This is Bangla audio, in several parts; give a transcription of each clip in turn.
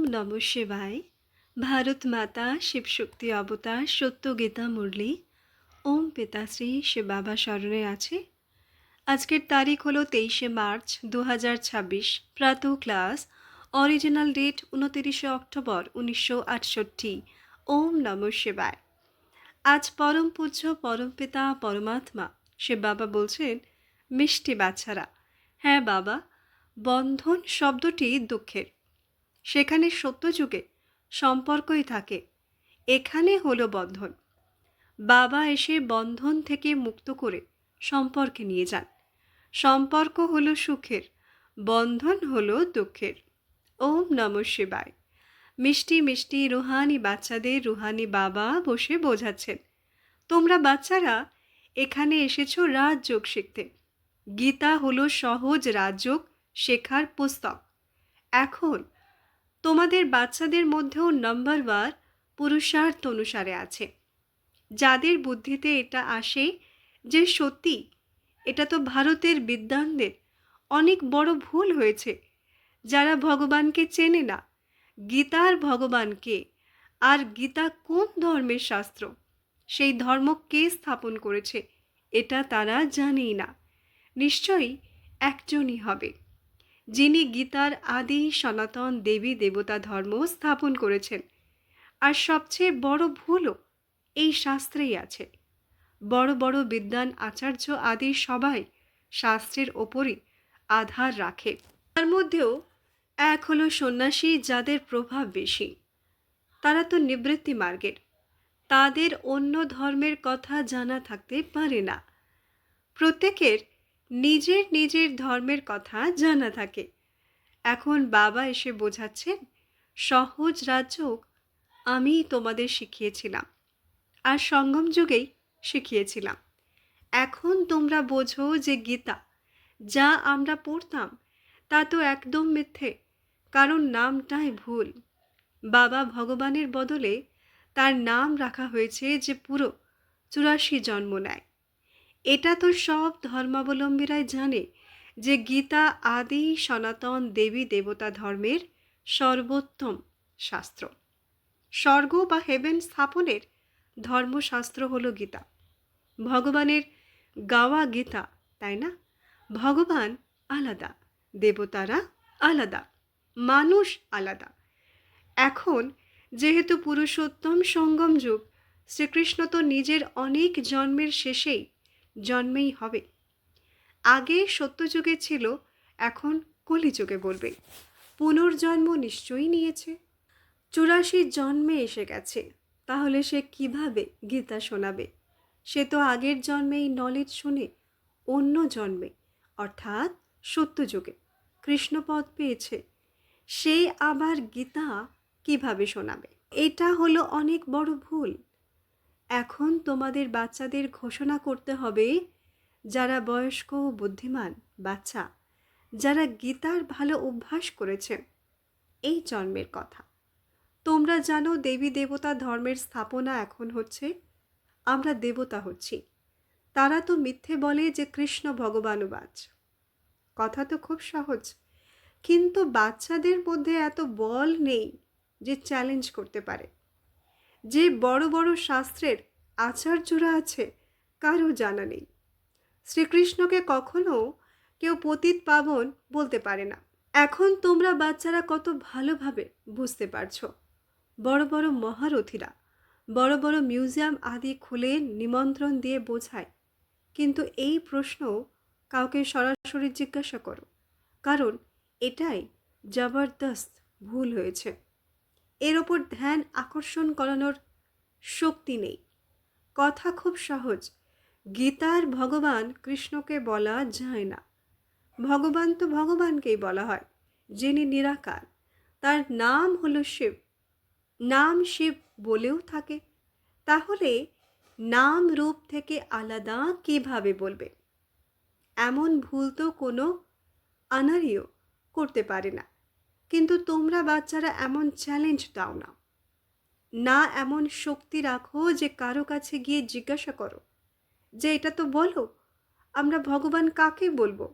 নমঃ শিবায়। ভারত মাতা শিবশক্তি অবতার সত্য গীতা মুরলি। ওম পিতাশ্রী শিব বাবা স্মরণে আছে। আজকের তারিখ হলো 23শে মার্চ 2026। প্রাতঃ ক্লাস। অরিজিনাল ডেট 29শে অক্টোবর 1968। ওম নমঃ শিবায়। আজ পরম পূজ্য পরম পিতা পরমাত্মা শিব বাবা বলছেন, মিষ্টি বাচ্চারা, হ্যাঁ বাবা, বন্ধন শব্দটি দুঃখের। সেখানে সত্যযুগে সম্পর্কই থাকে, এখানে হলো বন্ধন। বাবা এসে বন্ধন থেকে মুক্ত করে সম্পর্কে নিয়ে যান। সম্পর্ক হলো সুখের, বন্ধন হলো দুঃখের। ওম নমঃ শিবায়। মিষ্টি মিষ্টি রুহানি বাচ্চাদের রুহানি বাবা বসে বোঝাচ্ছেন, তোমরা বাচ্চারা এখানে এসেছো রাজযোগ শিখতে। গীতা হলো সহজ রাজযোগ শেখার পুস্তক। এখন তোমাদের বাচ্চাদের মধ্যেও নাম্বারওয়ার পুরুষার্থ অনুসারে আছে। যাদের বুদ্ধিতে এটা আসে যে সত্যি এটা তো ভারতের বিদ্বানদের অনেক বড় ভুল হয়েছে, যারা ভগবানকে চেনে না। গীতার ভগবানকে, আর গীতা কোন ধর্মের শাস্ত্র, সেই ধর্ম কে স্থাপন করেছে এটা তারা জানেই না। নিশ্চয়ই একজনই হবে, যিনি গীতার আদি সনাতন দেবী দেবতা ধর্ম স্থাপন করেছেন। আর সবচেয়ে বড় ভুলও এই শাস্ত্রেই আছে। বড় বড় বিদ্বান আচার্য আদি সবাই শাস্ত্রের ওপরই আধার রাখে। তার মধ্যেও এক হলো সন্ন্যাসী, যাদের প্রভাব বেশি। তারা তো নিবৃত্তি মার্গের, তাদের অন্য ধর্মের কথা জানা থাকতে পারে না। প্রত্যেকের নিজের নিজের ধর্মের কথা জানা থাকে। এখন বাবা এসে বোঝাচ্ছেন, সহজ রাজযোগ আমি তোমাদের শিখিয়েছিলাম, আর সঙ্গম যুগেই শিখিয়েছিলাম। এখন তোমরা বোঝো যে গীতা যা আমরা পড়তাম তা তো একদম মিথ্যে, কারণ নামটাই ভুল। বাবা ভগবানের বদলে তার নাম রাখা হয়েছে যে পুরো 84 জন্ম নেয়। এটা তো সব ধর্মাবলম্বীরাই জানে যে গীতা আদি সনাতন দেবী দেবতা ধর্মের সর্বোত্তম শাস্ত্র। স্বর্গ বা হেভেন স্থাপনের ধর্মশাস্ত্র হলো গীতা। ভগবানের গাওয়া গীতা, তাই না? ভগবান আলাদা, দেবতারা আলাদা, মানুষ আলাদা। এখন যেহেতু পুরুষোত্তম সঙ্গম যুগ, শ্রীকৃষ্ণ তো নিজের অনেক জন্মের শেষেই জন্মেই হবে। আগে সত্যযুগে ছিল, এখন কলিযুগে বলবে। পুনর্জন্ম নিশ্চয়ই নিয়েছে। 84 জন্মে এসে গেছে, তাহলে সে কিভাবে গীতা শোনাবে? সে তো আগের জন্মেই নলেজ শুনে অন্য জন্মে অর্থাৎ সত্যযুগে কৃষ্ণপদ পেয়েছে। সে আবার গীতা কিভাবে শোনাবে? এটা হলো অনেক বড় ভুল। এখন তোমাদের বাচ্চাদের ঘোষণা করতে হবে, যারা বয়স্ক ও বুদ্ধিমান বাচ্চা, যারা গীতার ভালো অভ্যাস করেছে, এই জন্মের কথা। তোমরা জানো দেবী দেবতা ধর্মের স্থাপনা এখন হচ্ছে, আমরা দেবতা হচ্ছি। তারা তো মিথ্যে বলে যে কৃষ্ণ ভগবানুবাচ। কথা তো খুব সহজ, কিন্তু বাচ্চাদের মধ্যে এত বল নেই যে চ্যালেঞ্জ করতে পারে। যে বড় বড় শাস্ত্রের আচার্যরা আছে, কারও জানা নেই। শ্রীকৃষ্ণকে কখনো কেউ পতিত পাবন বলতে পারে না। এখন তোমরা বাচ্চারা কত ভালোভাবে বুঝতে পারছো। বড় বড় মহারথীরা বড় বড় মিউজিয়াম আদি খুলে নিমন্ত্রণ দিয়ে বোঝায়, কিন্তু এই প্রশ্ন কাউকে সরাসরি জিজ্ঞাসা করো, কারণ এটাই জবরদস্ত ভুল হয়েছে। এর ওপর ধ্যান আকর্ষণ করানোর শক্তি নেই। কথা খুব সহজ, গীতার ভগবান কৃষ্ণকে বলা যায় না। ভগবান তো ভগবানকেই বলা হয়, যিনি নিরাকার। তার নাম হলো শিব। নাম শিব বলেও থাকে, তাহলে নাম রূপ থেকে আলাদা কিভাবে বলবে? এমন ভুল তো কোনো আনারিও করতে পারে না। কিন্তু তোমরা বাচ্চারা এমন চ্যালেঞ্জ দাও না। না এমন শক্তি রাখো যে কারো কাছে গিয়ে জিজ্ঞাসা করো যে এটা তো বলো, আমরা ভগবান কাকে বলবো?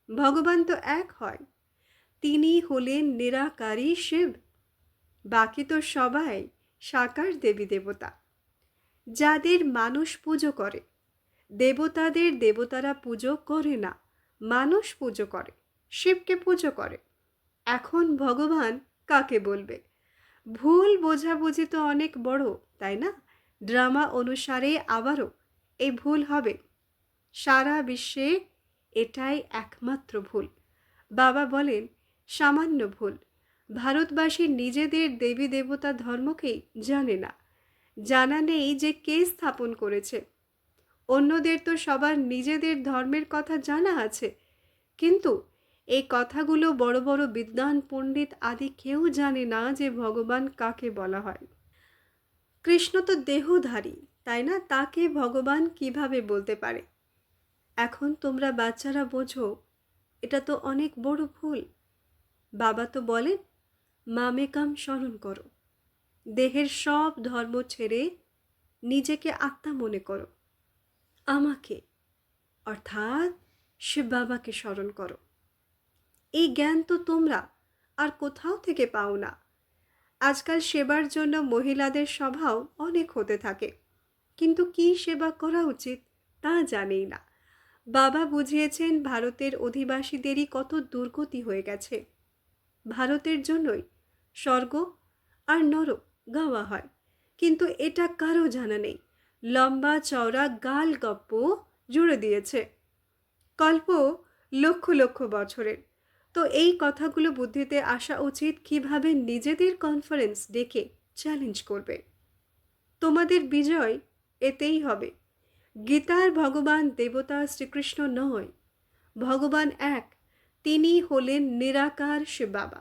ভগবান তো এক হয়, তিনি হলেন নিরাকারী শিব। বাকি তো সবাই সাকার দেবী দেবতা, যাদের মানুষ পুজো করে। দেবতাদের দেবতারা পুজো করে না, মানুষ পুজো করে, শিবকে পুজো করে। এখন ভগবান কাকে বলবে? ভুল বোঝাবুঝি তো অনেক বড়, তাই না? ড্রামা অনুসারে আবারও এই ভুল হবে। সারা বিশ্বে এটাই একমাত্র ভুল। বাবা বলেন সামান্য ভুল। ভারতবাসী নিজেদের দেবী দেবতা ধর্মকেই জানে না। জানা নেই যে কে স্থাপন করেছে। অন্যদের তো সবার নিজেদের ধর্মের কথা জানা আছে, কিন্তু এই কথাগুলো বড় বড় বিদ্বান পণ্ডিত আদি কেউ জানে না যে ভগবান কাকে বলা হয়। কৃষ্ণ তো দেহধারী, তাই না? তাকে ভগবান কিভাবে বলতে পারে? এখন তোমরা বাচ্চারা বোঝো, এটা তো অনেক বড় ভুল। বাবা তো বলেন মামেকাম স্মরণ করো, দেহের সব ধর্ম ছেড়ে নিজেকে আত্মা মনে করো, আমাকে অর্থাৎ শিব বাবাকে স্মরণ করো। এই জ্ঞান তো তোমরা আর কোথাও থেকে পাও না। আজকাল সেবার জন্য মহিলাদের স্বভাব অনেক হতে থাকে, কিন্তু কি সেবা করা উচিত তা জানেই না। বাবা বুঝিয়েছেন ভারতের অধিবাসীদেরই কত দুর্গতি হয়ে গেছে। ভারতের জন্যই স্বর্গ আর নরক গাওয়া হয়, কিন্তু এটা কারো জানা নেই। লম্বা চওড়া গাল গপ্প জুড়ে দিয়েছে, কল্প লক্ষ লক্ষ বছরের। তো এই কথাগুলো বুদ্ধিতে আসা উচিত কিভাবে নিজেদের কনফারেন্স ডেকে চ্যালেঞ্জ করবে। তোমাদের বিজয় এতেই হবে। গীতার ভগবান দেবতা শ্রীকৃষ্ণ নয়, ভগবান এক। তিনি হলেন নিরাকার শিব বাবা।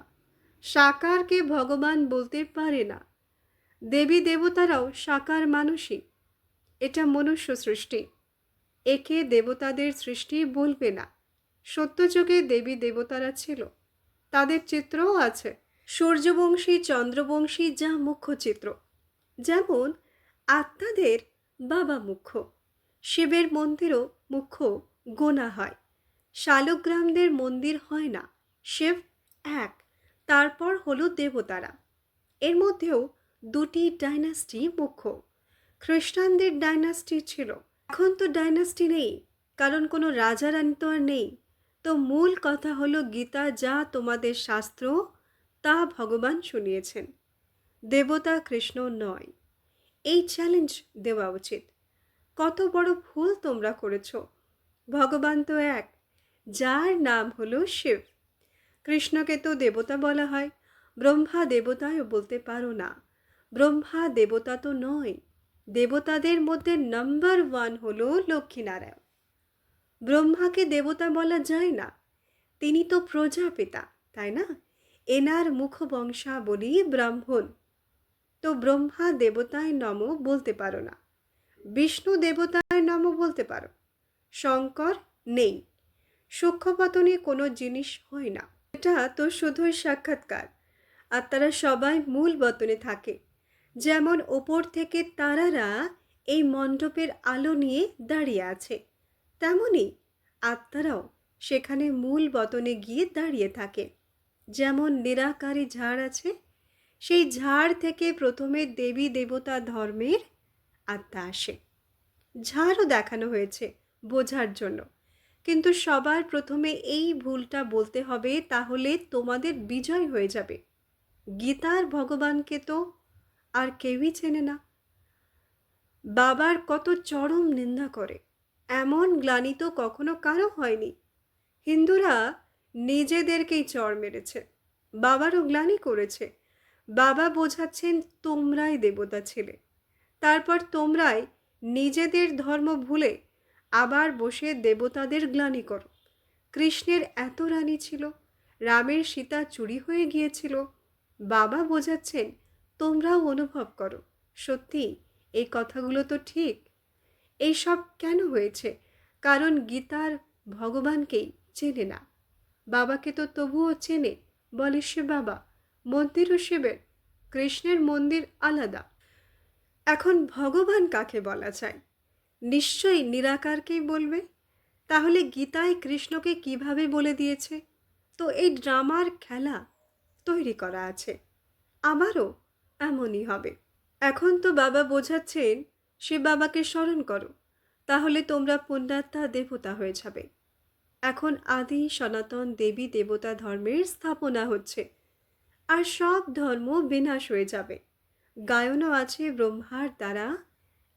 সাকারকে ভগবান বলতে পারে না। দেবী দেবতারাও সাকার মানুষই। এটা মনুষ্য সৃষ্টি, একে দেবতাদের সৃষ্টি বলবে না। সত্যযুগে দেবী দেবতারা ছিল, তাদের চিত্রও আছে। সূর্যবংশী চন্দ্রবংশী যা মুখ্য চিত্র। যেমন আত্মাদের বাবা মুখ্য, শিবের মন্দিরও মুখ্য গোনা হয়। শালগ্রামদের মন্দির হয় না, শিব এক, তারপর হলো দেবতারা। এর মধ্যেও দুটি ডাইনাস্টি মুখ্য। খ্রিস্টানদের ডাইনাস্টি ছিল, এখন তো ডাইনাস্টি নেই, কারণ কোনো রাজা রানী তো আর নেই। তো মূল কথা হলো গীতা যা তোমাদের শাস্ত্র, তা ভগবান শুনিয়েছেন, দেবতা কৃষ্ণ নয়। এই চ্যালেঞ্জ দেওয়া উচিত। কত বড় ভুল তোমরা করেছ। ভগবান তো এক, যার নাম হলো শিব। কৃষ্ণকে তো দেবতা বলা হয়, ব্রহ্মা দেবতাও বলতে পারো না। ব্রহ্মা দেবতা তো নয়। দেবতাদের মধ্যে নাম্বার ওয়ান হলো লক্ষ্মীনারায়ণ। ব্রহ্মাকে দেবতা বলা যায় না, তিনি তো প্রজাপিতা, তাই না? এনার মুখবংশাবলী ব্রাহ্মণ। তো ব্রহ্মা দেবতায় নম বলতে পারো না, বিষ্ণু দেবতায় নম বলতে পারো। শঙ্কর নেই, সূক্ষ্মপতনে কোনো জিনিস হয় না। এটা তো শুধুই সাক্ষাৎকার, আর তারা সবাই মূল বতনে থাকে। যেমন ওপর থেকে তারারা এই মণ্ডপের আলো নিয়ে দাঁড়িয়ে আছে, তেমনি আত্মারাও সেখানে মূল বতনে গিয়ে দাঁড়িয়ে থাকে। যেমন নিরাকারী ঝাড় আছে, সেই ঝাড় থেকে প্রথমে দেবী দেবতা ধর্মের আত্মা আসে। ঝাড়ও দেখানো হয়েছে বোঝার জন্য, কিন্তু সবার প্রথমে এই ভুলটা বলতে হবে, তাহলে তোমাদের বিজয় হয়ে যাবে। গীতার ভগবানকে তো আর কেউই চেনে না। বাবার কত চরম নিন্দা করে, এমন গ্লানি তো কখনো কারো হয়নি। হিন্দুরা নিজেদেরকেই চড় মেরেছে, বাবারও গ্লানি করেছে। বাবা বোঝাচ্ছেন তোমরাই দেবতা ছিলে, তারপর তোমরাই নিজেদের ধর্ম ভুলে আবার বসে দেবতাদের গ্লানি করো। কৃষ্ণের এত রানী ছিল, রামের সীতা চুরি হয়ে গিয়েছিল। বাবা বোঝাচ্ছেন তোমরাও অনুভব করো, সত্যি এই কথাগুলো তো ঠিক। এইসব কেন হয়েছে? কারণ গীতার ভগবানকেই চেনে না। বাবাকে তো তবুও চেনে, বলে শিব বাবা, মন্দিরও শিবের, কৃষ্ণের মন্দির আলাদা। এখন ভগবান কাকে বলা চায়? নিশ্চয়ই নিরাকারকেই বলবে। তাহলে গীতায় কৃষ্ণকে কিভাবে বলে দিয়েছে? তো এই ড্রামার খেলা তৈরি করা আছে। আবারও এমনই হবে। এখন তো বাবা বোঝাচ্ছেন, সে বাবাকে স্মরণ করো, তাহলে তোমরা পুণ্যাত্মা দেবতা হয়ে যাবে। এখন আদি সনাতন দেবী দেবতা ধর্মের স্থাপনা হচ্ছে, আর সব ধর্ম বিনাশ হয়ে যাবে। গায়নও আছে ব্রহ্মার দ্বারা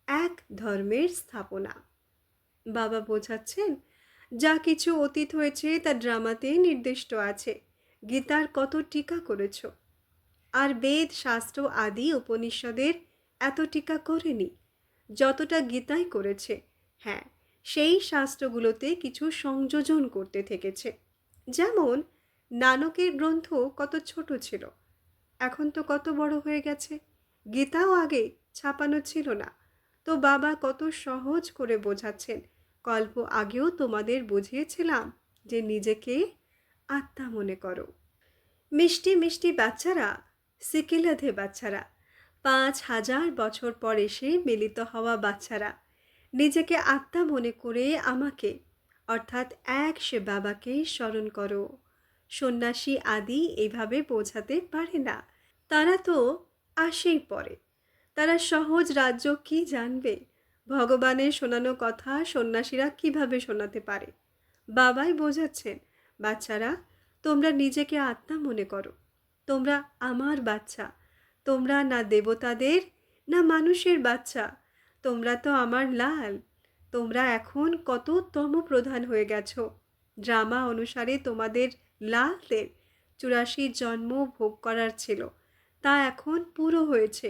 এক ধর্মের স্থাপনা। বাবা বোঝাচ্ছেন, যা কিছু অতীত হয়েছে তা ড্রামাতে নির্দিষ্ট আছে। গীতার কত টিকা করেছ, আর বেদ শাস্ত্র আদি উপনিষদের এত টিকা করেনি যতটা গীতাই করেছে। হ্যাঁ, সেই শাস্ত্রগুলোতে কিছু সংযোজন করতে থেকেছে। যেমন নানকের গ্রন্থ কত ছোট ছিল, এখন তো কত বড় হয়ে গেছে। গীতাও আগে ছাপানো ছিল না, তো বাবা কত সহজ করে বোঝাচ্ছেন। কল্প আগেও তোমাদের বুঝিয়েছিলাম যে নিজেকে আত্মা মনে করো। মিষ্টি মিষ্টি বাচ্চারা, সিকিলাধে বাচ্চারা, ৫,০০০ বছর পর এসে মিলিত হওয়া বাচ্চারা, নিজেকে আত্মা মনে করে আমাকে অর্থাৎ এক সে বাবাকে স্মরণ করো। সন্ন্যাসী আদি এইভাবে বোঝাতে পারে না, তারা তো আসেই পরে। তারা সহজ রাজ্য কি জানবে? ভগবানের শোনানো কথা সন্ন্যাসীরা কিভাবে শোনাতে পারে? বাবাই বোঝাচ্ছেন, বাচ্চারা, তোমরা নিজেকে আত্মা মনে করো। তোমরা আমার বাচ্চা। তোমরা না দেবতাদের না মানুষের বাচ্চা। তোমরা তো আমার লাল। তোমরা এখন কত তমপ্রধান হয়ে গেছো। ড্রামা অনুসারে তোমাদের লালদের ৮৪ জন্ম ভোগ করার ছিল, তা এখন পুরো হয়েছে।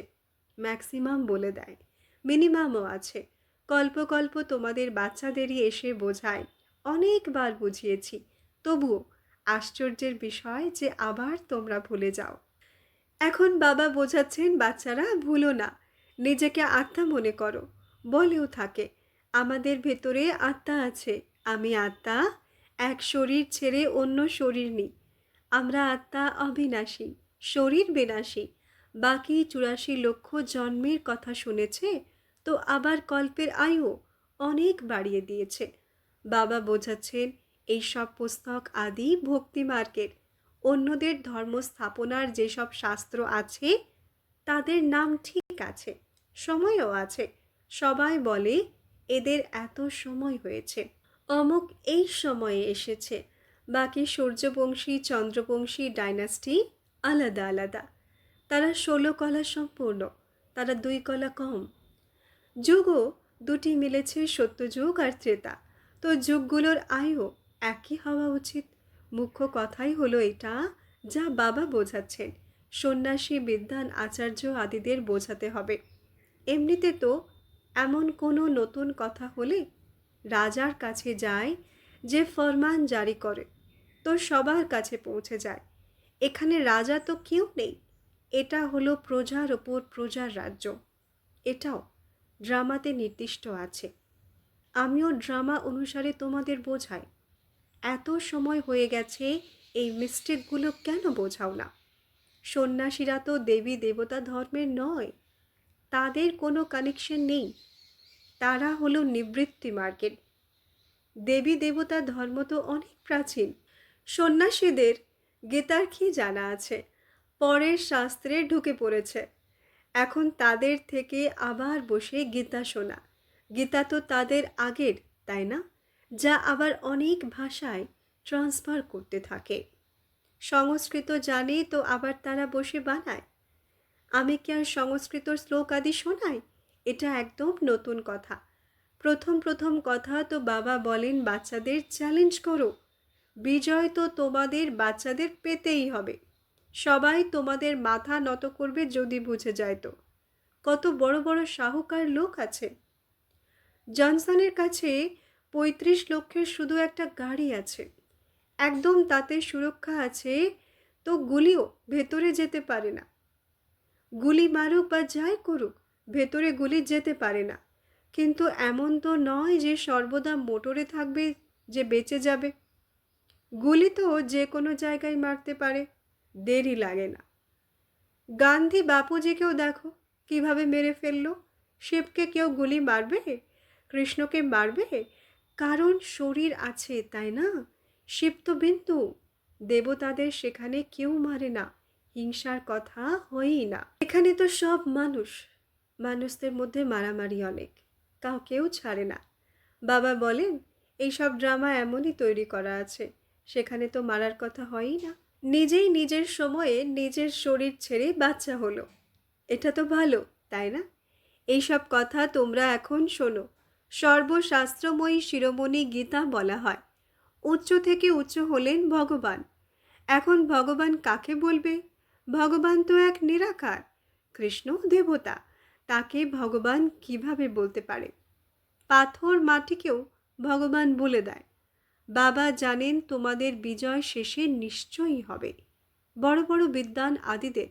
ম্যাক্সিমাম বলে দেয়, মিনিমামও আছে। কল্প কল্প তোমাদের বাচ্চাদেরই এসে বোঝায়। অনেকবার বুঝিয়েছি, তবুও আশ্চর্যের বিষয় যে আবার তোমরা ভুলে যাও। এখন বাবা বোঝাচ্ছেন, বাচ্চারা ভুলো না, নিজেকে আত্মা মনে করো। বলেও থাকে, আমাদের ভেতরে আত্মা আছে। আমি আত্মা, এক শরীর ছেড়ে অন্য শরীর নিই। আমরা আত্মা অবিনাশী, শরীর বিনাশী। বাকি ৮৪ লক্ষ জন্মের কথা শুনেছে, তো আবার কল্পের আয়ু অনেক বাড়িয়ে দিয়েছে। বাবা বোঝাচ্ছেন, এই সব পুস্তক আদি ভক্তি মার্গের। অন্যদের ধর্ম স্থাপনার যেসব শাস্ত্র আছে তাদের নাম ঠিক আছে, সময়ও আছে। সবাই বলে এদের এত সময় হয়েছে, অমুক এই সময়ে এসেছে। বাকি সূর্যবংশী চন্দ্রবংশী ডাইনাস্টি আলাদা আলাদা। তারা ১৬ কলা সম্পূর্ণ, তারা ২ কলা কম। যুগও দুটি মিলেছে, সত্যযুগ আর ত্রেতা। তো যুগগুলোর আয়ু একই হওয়া উচিত। মুখ্য কথাই হলো এটা, যা বাবা বোঝাচ্ছেন। সন্ন্যাসী বিদ্বান আচার্য আদিদের বোঝাতে হবে। এমনিতে তো এমন কোনো নতুন কথা হলে রাজার কাছে যায়, যে ফরমান জারি করে, তো সবার কাছে পৌঁছে যায়। এখানে রাজা তো কেউ নেই, এটা হলো প্রজার ওপর প্রজার রাজ্য। এটাও ড্রামাতে নির্দিষ্ট আছে। আমিও ড্রামা অনুসারে তোমাদের বোঝাই। এত সময় হয়ে গেছে, এই মিস্টেকগুলো কেন বোঝাও না? সন্ন্যাসীরা তো দেবী দেবতা ধর্মের নয়, তাদের কোনো কানেকশন নেই। তারা হলো নিবৃত্তি মার্গের। দেবী দেবতা ধর্ম তো অনেক প্রাচীন। সন্ন্যাসীদের গীতার কি জানা আছে? পরের শাস্ত্রে ঢুকে পড়েছে। এখন তাদের থেকে আবার বসে গীতা শোনা। গীতা তো তাদের আগের, তাই না? যা আবার অনেক ভাষায় ট্রান্সফার করতে থাকে। সংস্কৃত জানে তো আবার তারা বসে বানায়। আমি কি আর সংস্কৃত শ্লোক আদি শোনাই? এটা একদম নতুন কথা। প্রথম প্রথম কথা তো বাবা বলেন, বাচ্চাদের চ্যালেঞ্জ করো। বিজয় তো তোমাদের বাচ্চাদের পেতেই হবে। সবাই তোমাদের মাথা নত করবে যদি বুঝে যায় তো। কত বড় বড় সাহুকার লোক আছে। জনসনের কাছে ৩৫ লক্ষের শুধু একটা গাড়ি আছে, একদম তাতে সুরক্ষা আছে, তো গুলিও ভেতরে যেতে পারে না। গুলি মারুক বা যাই করুক, ভেতরে গুলি যেতে পারে না। কিন্তু এমন তো নয় যে সর্বদা মোটরে থাকবে যে বেঁচে যাবে। গুলি তো যে কোনো জায়গায় মারতে পারে, দেরি লাগে না। গান্ধী বাপুজিকেও দেখো কিভাবে মেরে ফেললো। শিবকে কেউ গুলি মারবে? কৃষ্ণকে মারবে? কারণ শরীর আছে, তাই না? শিব তো বিন্দু। দেবতাদের সেখানে কেউ মারে না, হিংসার কথা হয়ই না। এখানে তো সব মানুষ, মানুষদের মধ্যে মারামারি অনেক, কাউকেও ছাড়ে না। বাবা বলেন এইসব ড্রামা এমনই তৈরি করা আছে, সেখানে তো মারার কথা হয়ই না। নিজেই নিজের সময়ে নিজের শরীর ছেড়ে বাচ্চা হলো, এটা তো ভালো, তাই না? এইসব কথা তোমরা এখন শোনো। সর্বশাস্ত্রময়ী শিরোমণি গীতা বলা হয় উচ্চ থেকে উচ্চ হলেন ভগবান। এখন ভগবান কাকে বলবে? ভগবান তো এক নিরাকার, কৃষ্ণ দেবতা, তাকে ভগবান কিভাবে বলতে পারে? পাথর মাটিকেও ভগবান বলে দেয়। বাবা জানেন তোমাদের বিজয় শেষে নিশ্চয়ই হবে। বড় বড় বিদ্বান আদিদের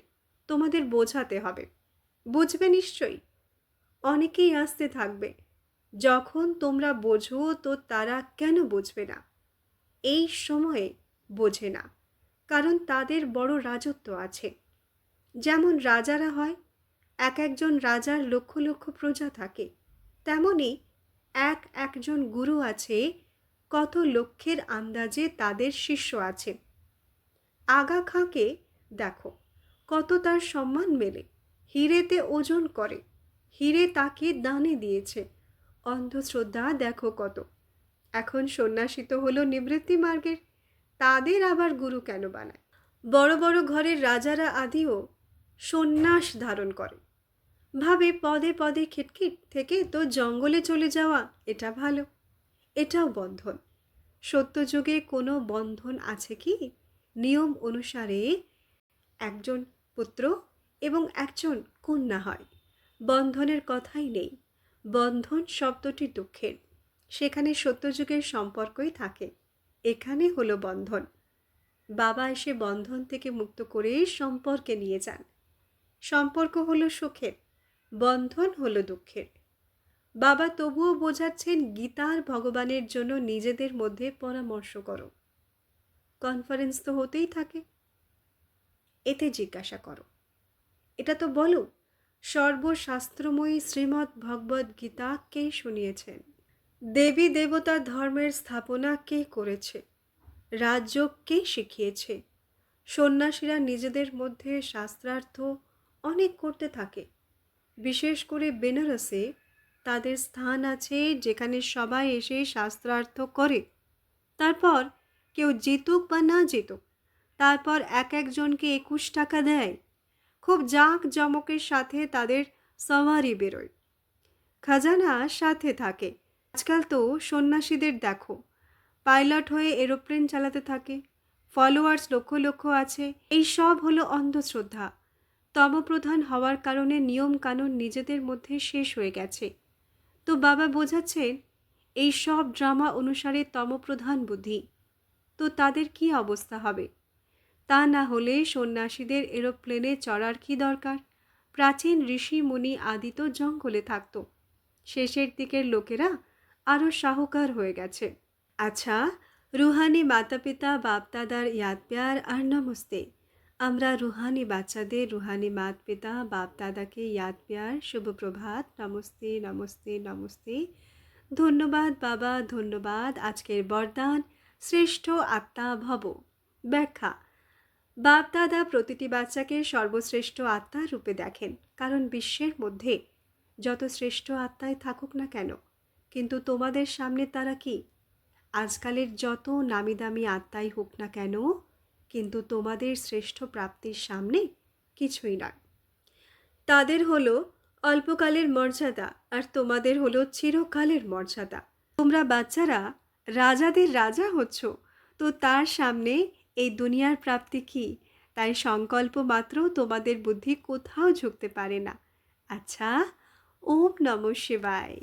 তোমাদের বোঝাতে হবে, বুঝবে নিশ্চয়ই। অনেকেই আসতে থাকবে, যখন তোমরা বোঝো তো তারা কেন বুঝবে না? এই সময়ে বোঝে না, কারণ তাদের বড় রাজত্ব আছে। যেমন রাজারা হয়, এক একজন রাজার লক্ষ লক্ষ প্রজা থাকে, তেমনি এক একজন গুরু আছে, কত লক্ষের আন্দাজে তাদের শিষ্য আছে। আগা খাঁকে দেখো, কত তার সম্মান মেলে, হিরেতে ওজন করে, হিরে তাকে দানে দিয়েছে। অন্ধশ্রদ্ধা দেখো কত। এখন সন্ন্যাসী তো হলো নিবৃত্তি মার্গের, তাদের আবার গুরু কেন বানায়? বড় বড় ঘরের রাজারা আদিও সন্ন্যাস ধারণ করে, ভাবে পদে পদে খিটখিট থেকে তো জঙ্গলে চলে যাওয়া এটা ভালো। এটাও বন্ধন। সত্যযুগে কোনো বন্ধন আছে কি? নিয়ম অনুসারে একজন পুত্র এবং একজন কন্যা হয়, বন্ধনের কথাই নেই। বন্ধন শব্দটি দুঃখের, সেখানে সত্যযুগের সম্পর্কই থাকে। এখানে হলো বন্ধন। বাবা এসে বন্ধন থেকে মুক্ত করে সম্পর্কে নিয়ে যান। সম্পর্ক হলো সুখের, বন্ধন হলো দুঃখের। বাবা তবুও বোঝাচ্ছেন গীতার ভগবানের জন্য নিজেদের মধ্যে পরামর্শ করো। কনফারেন্স তো হতেই থাকে, এতে জিজ্ঞাসা করো, এটা তো বলো সর্বশাস্ত্রময়ী শ্রীমদ্ ভগবদ্ গীতা কে শুনিয়েছেন? দেবী দেবতা ধর্মের স্থাপনা কে করেছে? রাজযোগ কে শিখিয়েছে? সন্ন্যাসীরা নিজেদের মধ্যে শাস্ত্রার্থ অনেক করতে থাকে। বিশেষ করে বেনারসে তাদের স্থান আছে, যেখানে সবাই এসে শাস্ত্রার্থ করে। তারপর কেউ জিতুক বা না জিতুক, তারপর এক একজনকে 21 টাকা দেয়। খুব জাঁক জমকের সাথে তাদের সওয়ারি বেরোয়, খাজানা সাথে থাকে। আজকাল তো সন্ন্যাসীদের দেখো, পাইলট হয়ে এরোপ্লেন চালাতে থাকে, ফলোয়ার্স লক্ষ লক্ষ আছে। এই সব হলো অন্ধশ্রদ্ধা। তমপ্রধান হওয়ার কারণে নিয়ম কানুন নিজেদের মধ্যে শেষ হয়ে গেছে। তো বাবা বোঝাচ্ছেন এই সব ড্রামা অনুসারে তমপ্রধান বুদ্ধি, তো তাদের কি অবস্থা হবে? তা না হলে সন্ন্যাসীদের এরোপ্লেনে চড়ার কি দরকার? প্রাচীন ঋষি মুনি আদি তো জঙ্গলে থাকত। শেষের দিকের লোকেরা আরও সাহুকার হয়ে গেছে। আচ্ছা, রুহানি মাতা পিতা বাপদাদার ইয়াদ প্যার আর নমস্তে। আমরা রুহানি বাচ্চাদের রুহানি মাত পিতা বাপদাদাকে ইয়াদ প্যার, শুভ প্রভাত, নমস্তে নমস্তে নমস্তে। ধন্যবাদ বাবা, ধন্যবাদ। আজকের বরদান শ্রেষ্ঠ আত্মা ভব। ব্যাখ্যা: বাপদাদা প্রতিটি বাচ্চাকে সর্বশ্রেষ্ঠ আত্মা রূপে দেখেন, কারণ বিশ্বের মধ্যে যত শ্রেষ্ঠ আত্মাই থাকুক না কেন, কিন্তু তোমাদের সামনে তারা কি? আজকালের যত নামি দামি আত্মাই হোক না কেন, কিন্তু তোমাদের শ্রেষ্ঠ প্রাপ্তির সামনে কিছুই নয়। তাদের হলো অল্পকালের মর্যাদা, আর তোমাদের হলো চিরকালের মর্যাদা। তোমরা বাচ্চারা রাজাদের রাজা হচ্ছ, তো তার সামনে এই দুনিয়ার প্রাপ্তি কি? তাই সংকল্প মাত্র তোমাদের বুদ্ধি কোথাও ঝুঁকতে পারে না। আচ্ছা, ওম নমঃ শিবায়।